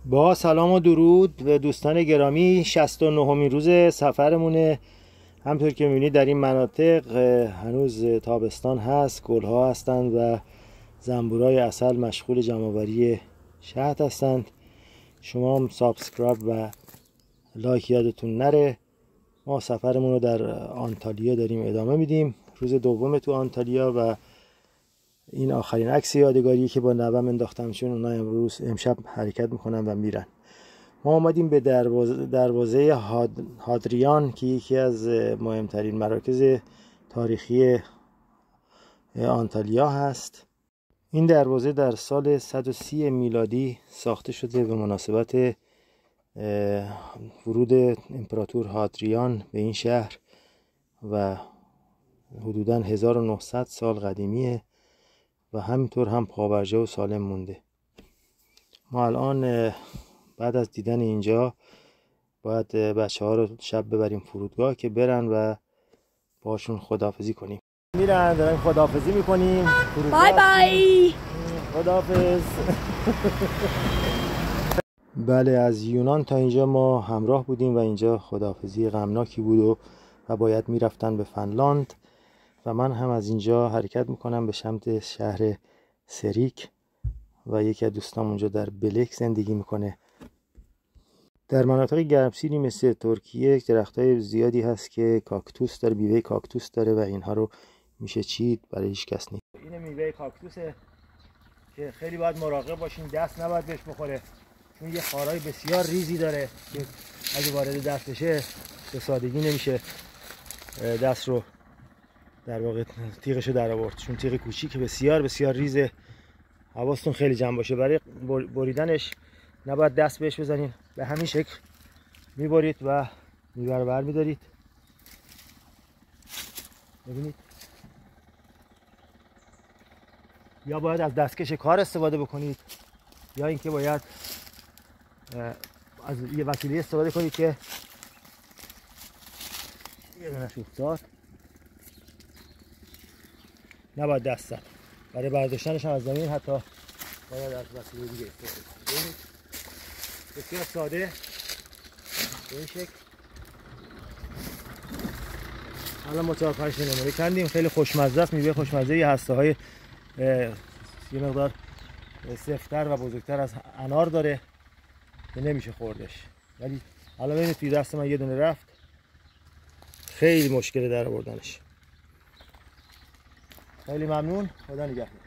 با سلام و درود به دوستان گرامی. 69مین روز سفرمونه. همطور که می‌بینید در این مناطق هنوز تابستان هست، گل‌ها هستند و زنبورای عسل مشغول جمع‌آوری شهد هستند. شما هم سابسکرایب و لایک یادتون نره. ما سفرمون رو در آنتالیا داریم ادامه میدیم. روز دوم تو آنتالیا و این آخرین عکس یادگاری که با نوام انداختم، چون اونا امشب حرکت میکنن و میرن. ما آمدیم به دروازه هادریان که یکی از مهمترین مراکز تاریخی آنتالیا هست. این دروازه در سال 130 میلادی ساخته شده به مناسبت ورود امپراتور هادریان به این شهر و حدوداً 1900 سال قدیمیه و همینطور هم پابرجا و سالم مونده. ما الان بعد از دیدن اینجا باید بچه ها رو شب ببریم فرودگاه که برن و باشون خداحافظی کنیم. میرن داریم خداحافظی میکنیم. بای بای. خداحافظ. بله، از یونان تا اینجا ما همراه بودیم و اینجا خداحافظی غمناکی بود و باید میرفتن به فنلاند و من هم از اینجا حرکت میکنم به سمت شهر سریک و یکی از دوستام اونجا در بلک زندگی میکنه. در مناطق گرمسیری مثل ترکیه درختای زیادی هست که کاکتوس داره، میوه کاکتوس داره و اینها رو میشه چید، برای هیچ کس نیست. این میوه کاکتوسه که خیلی باید مراقب باشین، دست نباید بهش بخوره چون یه خارای بسیار ریزی داره که اگه وارد دست بشه به سادگی نمیشه دست رو در واقع تیغشو در آورد، چون تیغ کوچیک بسیار بسیار ریزه. حواستون خیلی جمع باشه برای بریدنش، نباید دست بهش بزنین، به همین شکل میبرید و میوه بر میدارید. ببینید، یا باید از دستکش کار استفاده بکنید یا اینکه باید از یه وسیله استفاده کنید که یه دونش افتاد، نباید دست زد. برای برداشتنش از زمین حتی باید از وسیله دیگه استفاده کنید. بسیار ساده به این شکل. الان ما 4-5 نمونه کندیم، خیلی خوشمزه است. میوه خوشمزه، یه هسته های یه مقدار سفت‌تر و بزرگتر از انار داره که نمیشه خوردش، ولی الان ببینید توی دست من یه دونه رفت، خیلی مشکل در آوردنش. خیلی ممنون، خدا نگهدار.